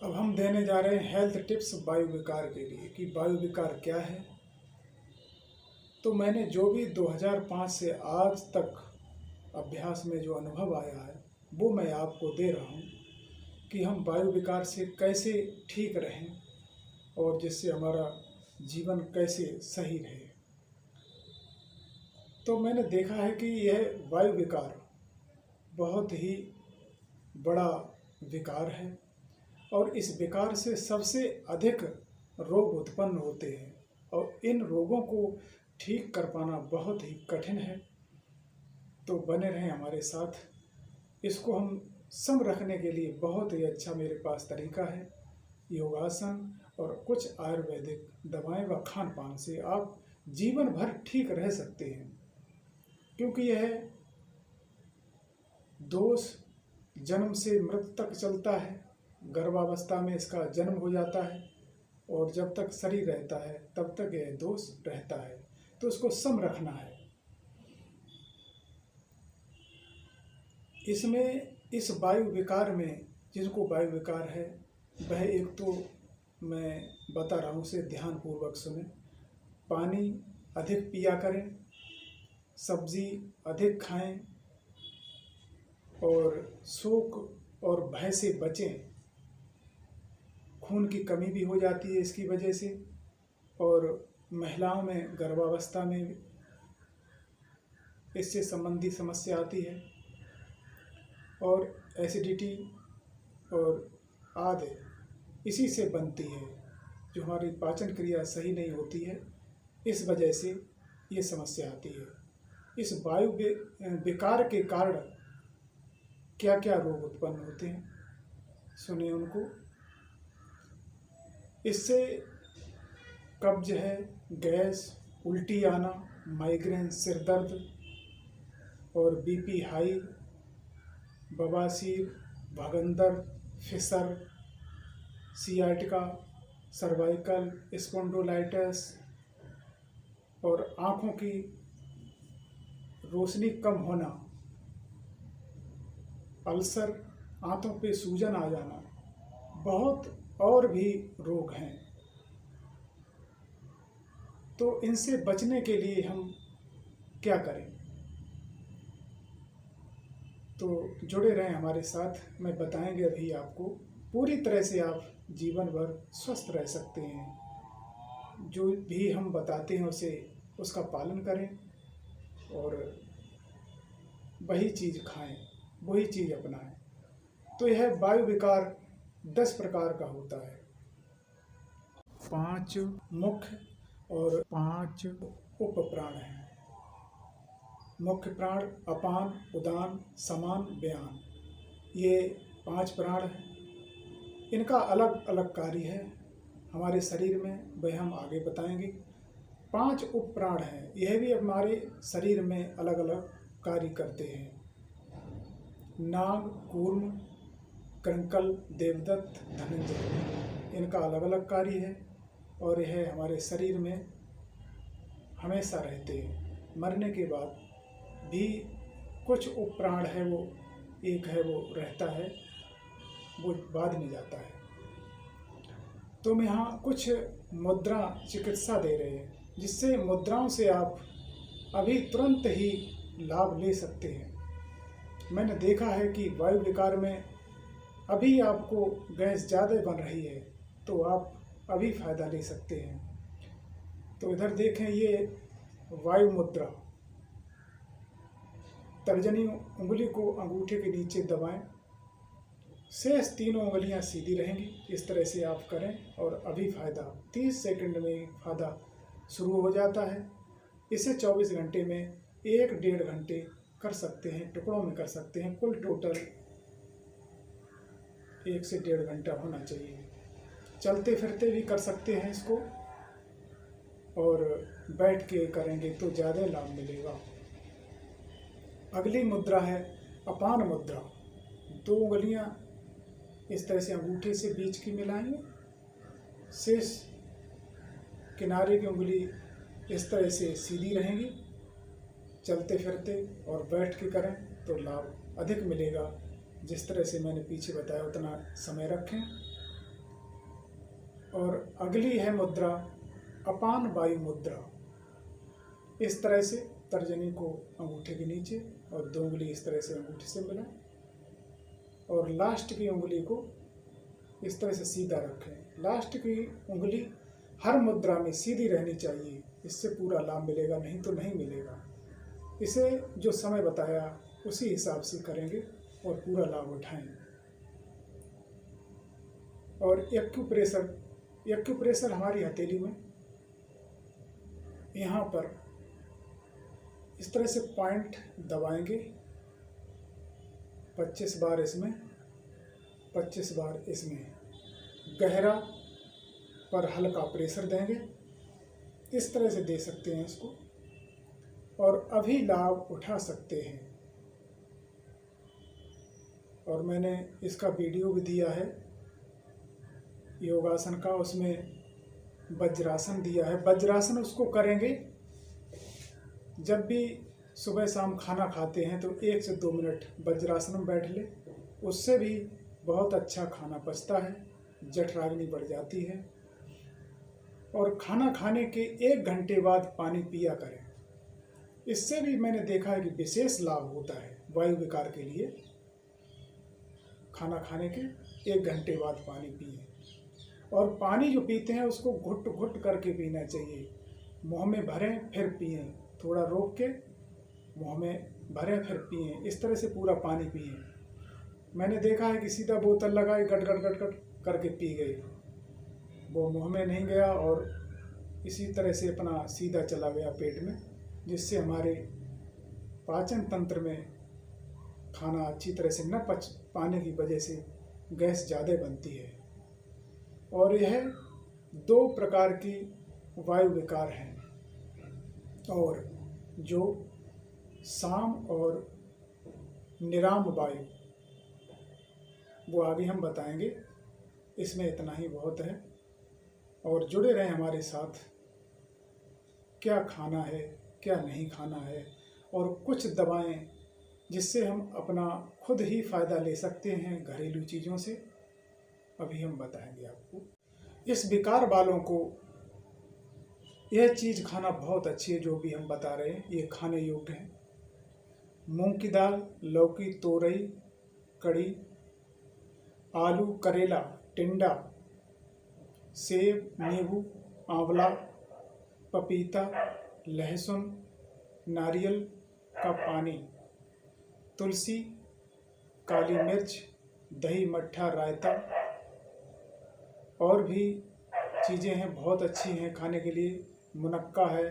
अब हम देने जा रहे हैं हेल्थ टिप्स वायु विकार के लिए कि वायु विकार क्या है। तो मैंने जो भी 2005 से आज तक अभ्यास में जो अनुभव आया है वो मैं आपको दे रहा हूँ कि हम वायु विकार से कैसे ठीक रहें और जिससे हमारा जीवन कैसे सही रहे। तो मैंने देखा है कि यह वायु विकार बहुत ही बड़ा विकार है और इस विकार से सबसे अधिक रोग उत्पन्न होते हैं और इन रोगों को ठीक कर पाना बहुत ही कठिन है। तो बने रहें हमारे साथ। इसको हम सम रखने के लिए बहुत ही अच्छा मेरे पास तरीका है। योगासन और कुछ आयुर्वेदिक दवाएं व खान पान से आप जीवन भर ठीक रह सकते हैं, क्योंकि यह दोष जन्म से मृत्यु तक चलता है। गर्भावस्था में इसका जन्म हो जाता है और जब तक शरीर रहता है तब तक यह दोष रहता है। तो उसको सम रखना है। इसमें इस वायु विकार में जिनको वायु विकार है वह एक तो मैं बता रहा हूँ, उसे ध्यानपूर्वक सुने। पानी अधिक पिया करें, सब्जी अधिक खाएं और शोक और भय से बचें। खून की कमी भी हो जाती है इसकी वजह से और महिलाओं में गर्भावस्था में इससे संबंधी समस्या आती है और एसिडिटी और आदि इसी से बनती है। जो हमारी पाचन क्रिया सही नहीं होती है, इस वजह से ये समस्या आती है। इस वायु विकार के कारण क्या क्या रोग उत्पन्न होते हैं, सुनिए उनको। इससे कब्ज है, गैस, उल्टी आना, माइग्रेन, सिर दर्द और बीपी हाई, बवासीर, भगंदर, फिसर, सियाटिका, सर्वाइकल स्पॉन्डिलोलाइटिस और आँखों की रोशनी कम होना, अल्सर, आंतों पे सूजन आ जाना, बहुत और भी रोग हैं। तो इनसे बचने के लिए हम क्या करें? तो जुड़े रहें हमारे साथ, मैं बताएंगे अभी आपको। पूरी तरह से आप जीवन भर स्वस्थ रह सकते हैं। जो भी हम बताते हैं उसे उसका पालन करें और वही चीज़ खाएं, वही चीज़ अपनाएं। तो यह वायु विकार 10 प्रकार का होता है। 5 मुख्य और 5 उप प्राण हैं। मुख्य प्राण अपान, उदान, समान, व्यान, ये 5 प्राण हैं। इनका अलग अलग कार्य है हमारे शरीर में, वह हम आगे बताएंगे। 5 उप प्राण हैं, यह भी हमारे शरीर में अलग अलग कार्य करते हैं। नाग, कूर्म, कंकल, देवदत्त, धनंजय, इनका अलग अलग कार्य है और यह हमारे शरीर में हमेशा रहते हैं। मरने के बाद भी कुछ उप प्राण है, वो एक है वो रहता है, वो बाद में जाता है। तो हम यहाँ कुछ मुद्रा चिकित्सा दे रहे हैं, जिससे मुद्राओं से आप अभी तुरंत ही लाभ ले सकते हैं। मैंने देखा है कि वायु विकार में अभी आपको गैस ज़्यादा बन रही है तो आप अभी फ़ायदा ले सकते हैं। तो इधर देखें, ये वायु मुद्रा। तर्जनी उंगली को अंगूठे के नीचे दबाएं, शेष तीनों उंगलियां सीधी रहेंगी। इस तरह से आप करें और अभी फ़ायदा 30 सेकंड में फ़ायदा शुरू हो जाता है। इसे 24 घंटे में 1-1.5 घंटे कर सकते हैं, टुकड़ों में कर सकते हैं। कुल टोटल 1 से 1.5 घंटा होना चाहिए। चलते फिरते भी कर सकते हैं इसको और बैठ के करेंगे तो ज़्यादा लाभ मिलेगा। अगली मुद्रा है अपान मुद्रा। 2 उंगलियां इस तरह से अंगूठे से बीच की मिलाएंगे, शेष किनारे की उंगली इस तरह से सीधी रहेंगी। चलते फिरते और बैठ के करें तो लाभ अधिक मिलेगा। जिस तरह से मैंने पीछे बताया उतना समय रखें और अगली है मुद्रा अपान वायु मुद्रा। इस तरह से तर्जनी को अंगूठे के नीचे और 2 उंगली इस तरह से अंगूठे से मिलाएं और लास्ट की उंगली को इस तरह से सीधा रखें। लास्ट की उंगली हर मुद्रा में सीधी रहनी चाहिए, इससे पूरा लाभ मिलेगा, नहीं तो नहीं मिलेगा। इसे जो समय बताया उसी हिसाब से करेंगे और पूरा लाभ उठाएंगे। और एक्यूप्रेशर हमारी हथेली में यहाँ पर इस तरह से पॉइंट दबाएंगे, 25 बार इसमें, 25 बार इसमें, गहरा पर हल्का प्रेशर देंगे। इस तरह से दे सकते हैं इसको और अभी लाभ उठा सकते हैं। और मैंने इसका वीडियो भी दिया है योगासन का, उसमें वज्रासन दिया है। वज्रासन उसको करेंगे जब भी सुबह शाम खाना खाते हैं तो 1 से 2 मिनट वज्रासन में बैठ ले, उससे भी बहुत अच्छा खाना पचता है, जठराग्नि बढ़ जाती है। और खाना खाने के 1 घंटे बाद पानी पिया करें, इससे भी मैंने देखा है कि विशेष लाभ होता है वायु विकार के लिए। खाना खाने के 1 घंटे बाद पानी पिए और पानी जो पीते हैं उसको घुट घुट करके पीना चाहिए। मुंह में भरें फिर पिए, थोड़ा रोक के मुंह में भरें फिर पिए, इस तरह से पूरा पानी पिए। मैंने देखा है कि सीधा बोतल लगाई गट गट गट गट करके पी गई, वो मुंह में नहीं गया और इसी तरह से अपना सीधा चला गया पेट में, जिससे हमारे पाचन तंत्र में खाना अच्छी तरह से न पच पाने की वजह से गैस ज़्यादा बनती है। और यह 2 प्रकार की वायु विकार हैं, और जो साम और निराम वायु वो आगे हम बताएंगे। इसमें इतना ही बहुत है और जुड़े रहें हमारे साथ। क्या खाना है क्या नहीं खाना है और कुछ दवाएं जिससे हम अपना खुद ही फ़ायदा ले सकते हैं घरेलू चीज़ों से, अभी हम बताएंगे आपको। इस विकार वालों को यह चीज़ खाना बहुत अच्छी है, जो भी हम बता रहे हैं ये खाने योग्य है। मूंग की दाल, लौकी, तोरई, कड़ी, आलू, करेला, टिंडा, सेब, नींबू, आंवला, पपीता, लहसुन, नारियल का पानी, तुलसी, काली मिर्च, दही, मट्ठा, रायता और भी चीज़ें हैं बहुत अच्छी हैं खाने के लिए। मुनक्का है,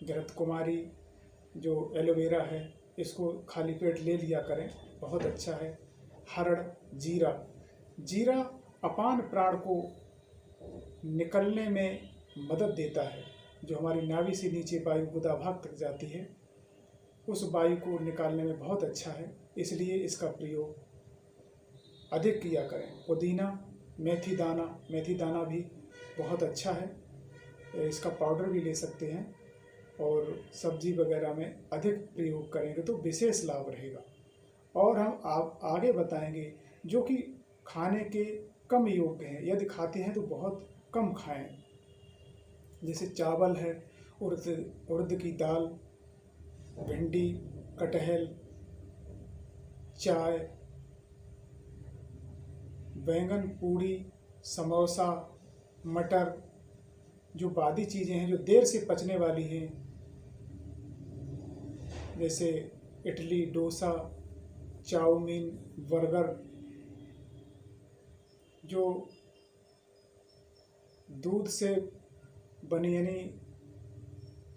घृत कुमारी जो एलोवेरा है, इसको खाली पेट ले लिया करें, बहुत अच्छा है। हरड़, जीरा, जीरा अपान प्राण को निकलने में मदद देता है। जो हमारी नाभि से नीचे वायु गुदा भाग तक जाती है, उस वायु को निकालने में बहुत अच्छा है, इसलिए इसका प्रयोग अधिक किया करें। पुदीना, मेथी दाना भी बहुत अच्छा है, इसका पाउडर भी ले सकते हैं और सब्जी वगैरह में अधिक प्रयोग करेंगे तो विशेष लाभ रहेगा। और हम आप आगे बताएंगे जो कि खाने के कम योग्य हैं, यदि खाते हैं तो बहुत कम खाएं। जैसे चावल है, उड़द की दाल, भिंडी, कटहल, चाय, बैंगन, पूड़ी, समोसा, मटर, जो बादी चीज़ें हैं जो देर से पचने वाली हैं, जैसे इडली, डोसा, चाउमीन, बर्गर, जो दूध से बने यानी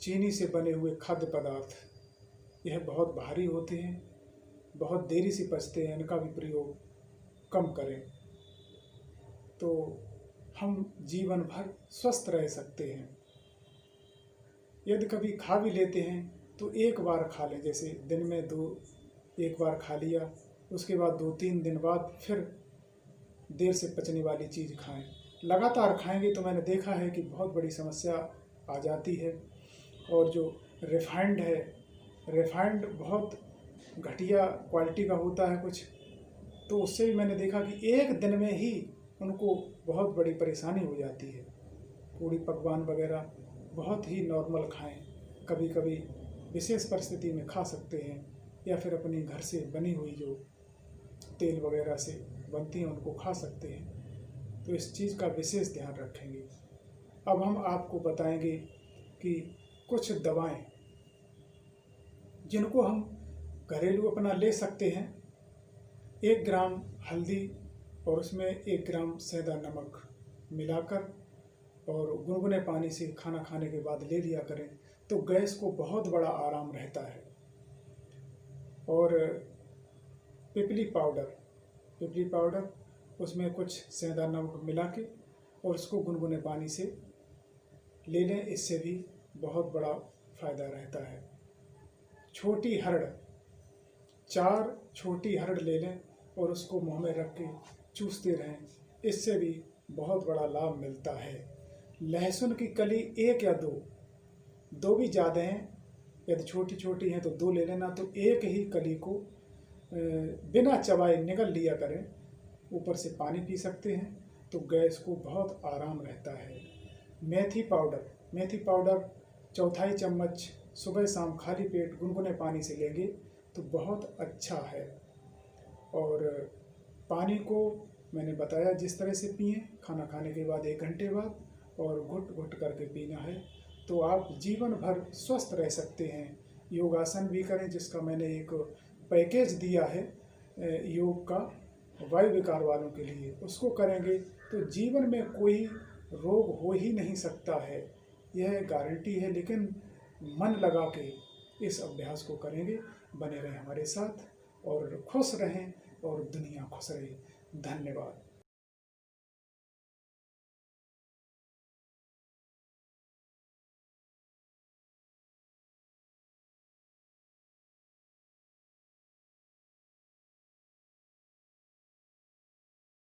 चीनी से बने हुए खाद्य पदार्थ, यह बहुत भारी होते हैं, बहुत देरी से पचते हैं, इनका भी प्रयोग कम करें तो हम जीवन भर स्वस्थ रह सकते हैं। यदि कभी खा भी लेते हैं तो एक बार खा लें, जैसे दिन में एक बार खा लिया, उसके बाद 2-3 दिन बाद फिर देर से पचने वाली चीज़ खाएं। लगातार खाएंगे तो मैंने देखा है कि बहुत बड़ी समस्या आ जाती है। और जो रिफाइंड है, रिफाइंड बहुत घटिया क्वालिटी का होता है कुछ, तो उससे भी मैंने देखा कि एक दिन में ही उनको बहुत बड़ी परेशानी हो जाती है। पूड़ी पकवान वगैरह बहुत ही नॉर्मल खाएं, कभी कभी विशेष परिस्थिति में खा सकते हैं, या फिर अपने घर से बनी हुई जो तेल वगैरह से बनती हैं उनको खा सकते हैं। तो इस चीज़ का विशेष ध्यान रखेंगे। अब हम आपको बताएंगे कि कुछ दवाएं जिनको हम घरेलू अपना ले सकते हैं। 1 ग्राम हल्दी और उसमें 1 ग्राम सेंधा नमक मिलाकर और गुनगुने पानी से खाना खाने के बाद ले लिया करें तो गैस को बहुत बड़ा आराम रहता है। और पिपली पाउडर उसमें कुछ सेंधा नमक मिला के और उसको गुनगुने पानी से ले लें, इससे भी बहुत बड़ा फ़ायदा रहता है। छोटी हरड़, 4 छोटी हरड़ ले लें और उसको मुंह में रख के चूसते रहें, इससे भी बहुत बड़ा लाभ मिलता है। लहसुन की कली 1 या 2 भी ज़्यादा हैं, यदि छोटी छोटी हैं तो 2 ले लेना, तो 1 ही कली को बिना चबाए निगल लिया करें। ऊपर से पानी पी सकते हैं तो गैस को बहुत आराम रहता है। मेथी पाउडर 1/4 चम्मच सुबह शाम खाली पेट गुनगुने पानी से लेंगे तो बहुत अच्छा है। और पानी को मैंने बताया जिस तरह से पिएं, खाना खाने के बाद 1 घंटे बाद, और घुट घुट करके पीना है, तो आप जीवन भर स्वस्थ रह सकते हैं। योगासन भी करें, जिसका मैंने एक पैकेज दिया है योग का वायु विकार वालों के लिए, उसको करेंगे तो जीवन में कोई रोग हो ही नहीं सकता है, यह गारंटी है। लेकिन मन लगा के इस अभ्यास को करेंगे। बने रहें हमारे साथ और खुश रहें और दुनिया खुश रहे। धन्यवाद।